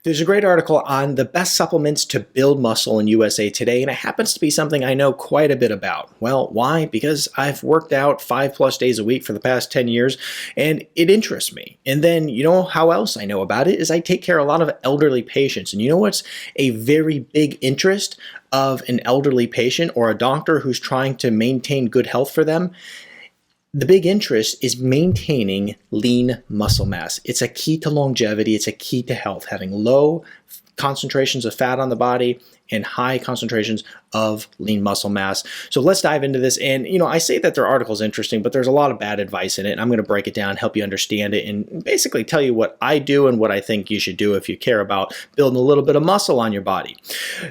There's a great article on the best supplements to build muscle in USA Today, and it happens to be something I know quite a bit about. Well, why? Because I've worked out 5+ days a week for the past 10 years, and it interests me. And then, you know how else I know about it is I take care of a lot of elderly patients. And you know what's a very big interest of an elderly patient or a doctor who's trying to maintain good health for them? The big interest is maintaining lean muscle mass. It's a key to longevity. It's a key to health. Having low concentrations of fat on the body and high concentrations of lean muscle mass. So let's dive into this. And, I say that their article is interesting, but there's a lot of bad advice in it. And I'm going to break it down, help you understand it, and basically tell you what I do and what I think you should do if you care about building a little bit of muscle on your body.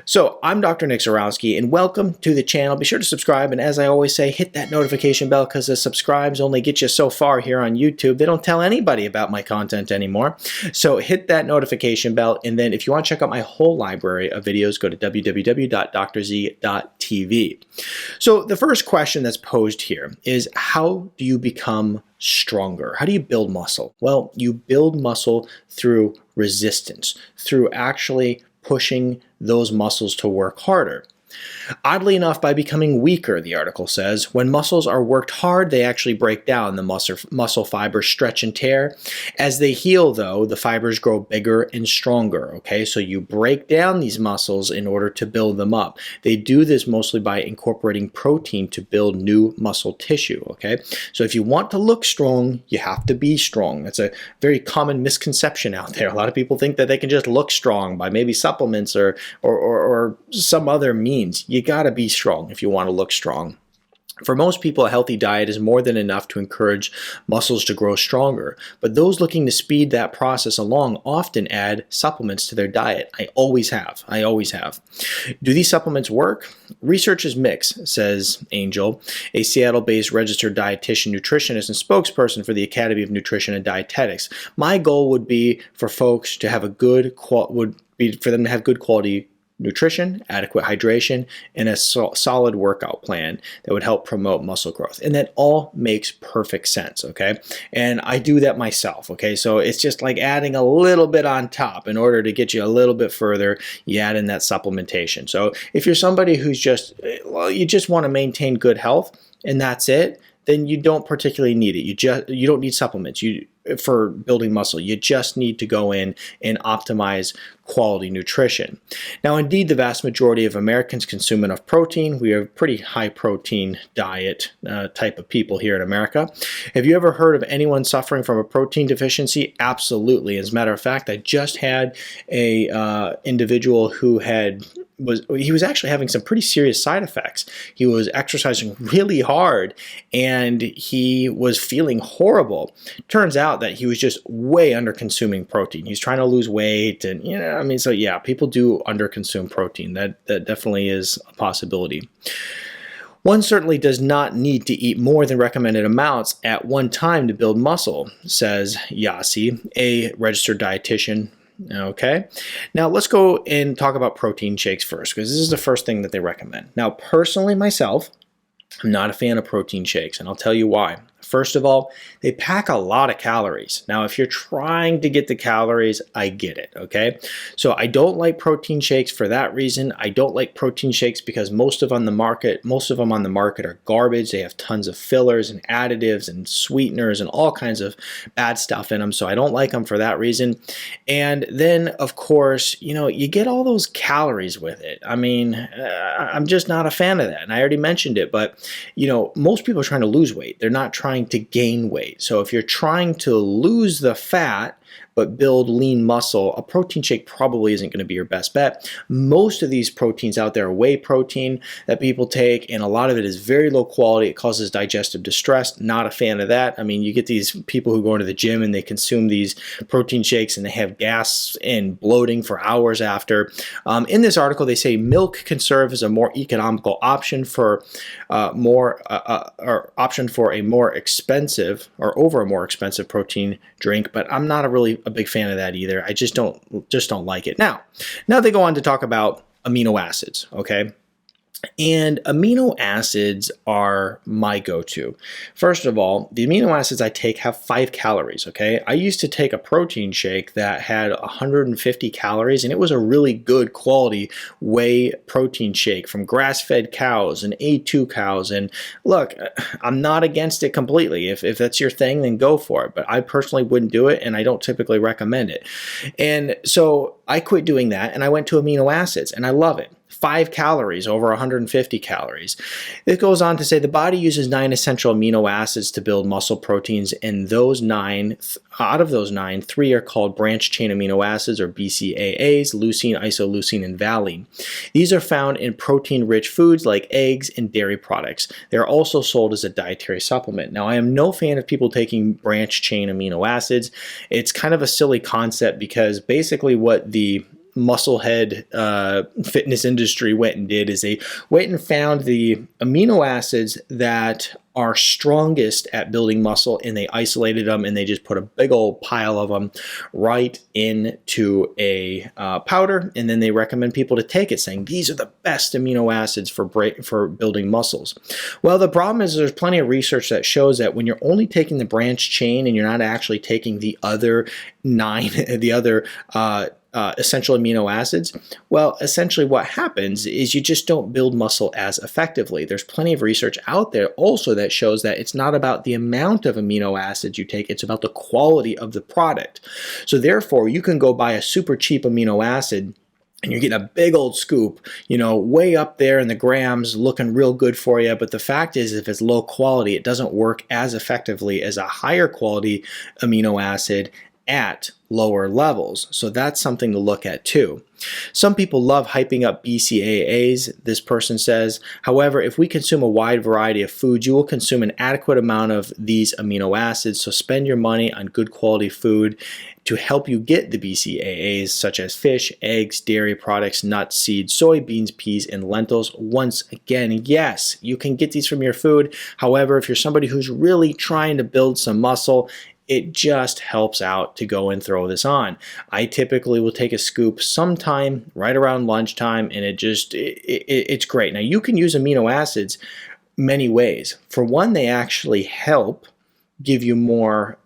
So I'm Dr. Nick Zarowski, and welcome to the channel. Be sure to subscribe. And as I always say, hit that notification bell because the subscribes only get you so far here on YouTube. They don't tell anybody about my content anymore. So hit that notification bell. And then if you want to check out my whole library of videos, go to www.drzee.tv. So the first question that's posed here is, how do you become stronger? How do you build muscle? Well, you build muscle through resistance, through actually pushing those muscles to work harder. Oddly enough, by becoming weaker, the article says, when muscles are worked hard, they actually break down. The muscle fibers stretch and tear. As they heal, though, the fibers grow bigger and stronger, okay? So you break down these muscles in order to build them up. They do this mostly by incorporating protein to build new muscle tissue, okay? So if you want to look strong, you have to be strong. That's a very common misconception out there. A lot of people think that they can just look strong by maybe supplements or some other means. You gotta be strong if you want to look strong. For most people, a healthy diet is more than enough to encourage muscles to grow stronger, but those looking to speed that process along often add supplements to their diet. I always have. Do these supplements work? Research is mixed, says Angel, a Seattle-based registered dietitian, nutritionist, and spokesperson for the Academy of Nutrition and Dietetics. My goal would be for folks to have good quality nutrition, adequate hydration, and a solid workout plan that would help promote muscle growth. And that all makes perfect sense, okay? And I do that myself, okay? So it's just like adding a little bit on top in order to get you a little bit further. You add in that supplementation. So if you're somebody who's you just want to maintain good health and that's it, then you don't particularly need it. You don't need supplements for building muscle. You just need to go in and optimize quality nutrition. Now, indeed, the vast majority of Americans consume enough protein. We have a pretty high protein diet type of people here in America. Have you ever heard of anyone suffering from a protein deficiency? Absolutely. As a matter of fact, I just had a individual who was actually having some pretty serious side effects. He was exercising really hard and he was feeling horrible. Turns out that he was just way under consuming protein. He's trying to lose weight and, so yeah, people do under consume protein. That definitely is a possibility. One certainly does not need to eat more than recommended amounts at one time to build muscle, says Yasi, a registered dietitian. Okay, now let's go and talk about protein shakes first, because this is the first thing that they recommend. Now, personally, myself, I'm not a fan of protein shakes, and I'll tell you why. First of all, they pack a lot of calories. Now, if you're trying to get the calories, I get it, okay? So I don't like protein shakes for that reason. I don't like protein shakes because most of them on the market are garbage. They have tons of fillers and additives and sweeteners and all kinds of bad stuff in them. So I don't like them for that reason. And then, of course, you get all those calories with it. I'm just not a fan of that. And I already mentioned it, but most people are trying to lose weight. They're not trying to gain weight. So if you're trying to lose the fat but build lean muscle, a protein shake probably isn't going to be your best bet. Most of these proteins out there are whey protein that people take, and a lot of it is very low quality. It causes digestive distress. Not a fan of that. You get these people who go into the gym and they consume these protein shakes and they have gas and bloating for hours after. In this article, they say milk can serve as a more economical option for a more expensive protein drink, but I'm not really a big fan of that either. I just don't like it. Now they go on to talk about amino acids, okay? And amino acids are my go-to. First of all, the amino acids I take have 5 calories, okay? I used to take a protein shake that had 150 calories, and it was a really good quality whey protein shake from grass-fed cows and A2 cows. And look, I'm not against it completely. If that's your thing, then go for it. But I personally wouldn't do it, and I don't typically recommend it. And so I quit doing that, and I went to amino acids, and I love it. 5 calories over 150 calories. It goes on to say the body uses 9 essential amino acids to build muscle proteins, and out of those 9, 3 are called branched chain amino acids, or BCAAs: leucine, isoleucine, and valine. These are found in protein-rich foods like eggs and dairy products. They are also sold as a dietary supplement. Now, I am no fan of people taking branched chain amino acids. It's kind of a silly concept because basically what the musclehead fitness industry went and did is they went and found the amino acids that are strongest at building muscle, and they isolated them, and they just put a big old pile of them right into a powder, and then they recommend people to take it, saying these are the best amino acids for building muscles. Well, the problem is there's plenty of research that shows that when you're only taking the branched chain and you're not actually taking the other 9, the other essential amino acids, well, essentially what happens is you just don't build muscle as effectively. There's plenty of research out there also that shows that it's not about the amount of amino acids you take, it's about the quality of the product. So therefore, you can go buy a super cheap amino acid and you're getting a big old scoop, way up there in the grams, looking real good for you. But the fact is, if it's low quality, it doesn't work as effectively as a higher quality amino acid at lower levels. So that's something to look at too. Some people love hyping up BCAAs, this person says. However, if we consume a wide variety of foods, you will consume an adequate amount of these amino acids. So spend your money on good quality food to help you get the BCAAs, such as fish, eggs, dairy products, nuts, seeds, soybeans, peas, and lentils. Once again, yes, you can get these from your food. However, if you're somebody who's really trying to build some muscle, it just helps out to go and throw this on. I typically will take a scoop sometime right around lunchtime, and it's great. Now, you can use amino acids many ways. For one, they actually help give you more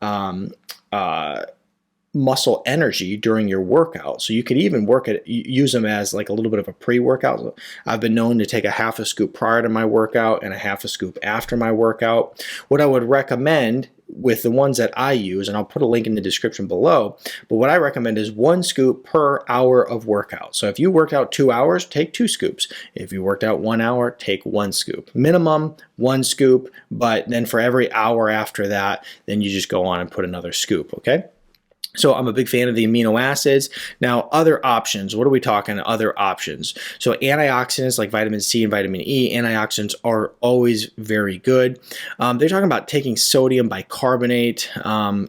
muscle energy during your workout. So you could even use them as like a little bit of a pre-workout. I've been known to take a half a scoop prior to my workout and a half a scoop after my workout. What I would recommend with the ones that I use, and I'll put a link in the description below, but what I recommend is 1 scoop per hour of workout. So if you worked out 2 hours, take 2 scoops. If you worked out 1 hour, take 1 scoop. Minimum 1 scoop, but then for every hour after that, then you just go on and put another scoop, okay? So I'm a big fan of the amino acids. Now, other options. What are we talking? Other options. So antioxidants like vitamin C and vitamin E, antioxidants are always very good. They're talking about taking sodium bicarbonate.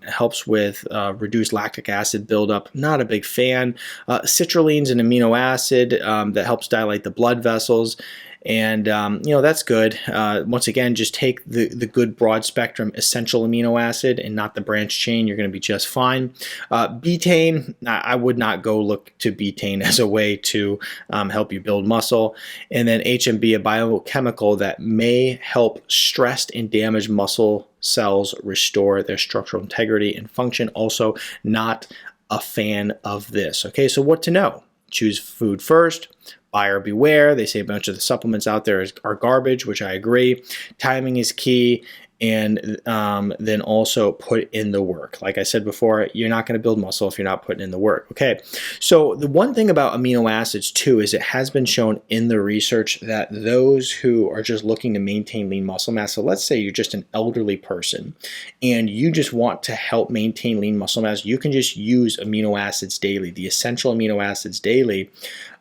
Helps with reduced lactic acid buildup. Not a big fan. Citrulline's an amino acid that helps dilate the blood vessels. And, that's good. Once again, just take the good broad spectrum essential amino acid and not the branched chain. You're going to be just fine. Betaine, I would not go look to betaine as a way to help you build muscle. And then HMB, a biochemical that may help stressed and damaged muscle cells restore their structural integrity and function. Also, not a fan of this. Okay, so what to know? Choose food first. Buyer beware. They say a bunch of the supplements out there are garbage, which I agree. Timing is key. And then also put in the work. Like I said before, you're not going to build muscle if you're not putting in the work. Okay, so the one thing about amino acids too is it has been shown in the research that those who are just looking to maintain lean muscle mass, so let's say you're just an elderly person and you just want to help maintain lean muscle mass, you can just use amino acids daily, the essential amino acids daily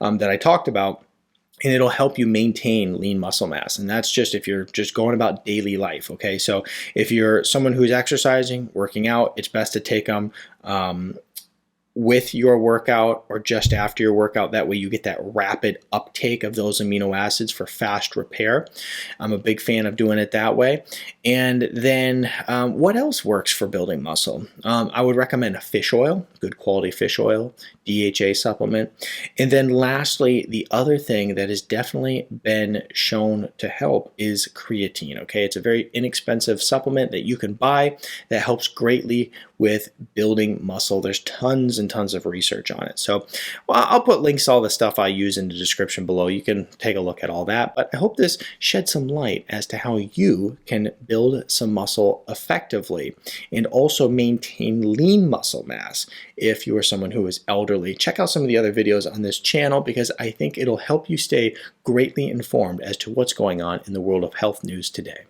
that I talked about. And it'll help you maintain lean muscle mass. And that's just if you're just going about daily life, okay? So if you're someone who's exercising, working out, it's best to take them with your workout or just after your workout. That way you get that rapid uptake of those amino acids for fast repair. I'm a big fan of doing it that way. And then what else works for building muscle? I would recommend fish oil. good quality fish oil, DHA supplement. And then lastly, the other thing that has definitely been shown to help is creatine, okay? It's a very inexpensive supplement that you can buy that helps greatly with building muscle. There's tons and tons of research on it. So I'll put links to all the stuff I use in the description below. You can take a look at all that. But I hope this shed some light as to how you can build some muscle effectively and also maintain lean muscle mass if you are someone who is elderly. Check out some of the other videos on this channel because I think it'll help you stay greatly informed as to what's going on in the world of health news today.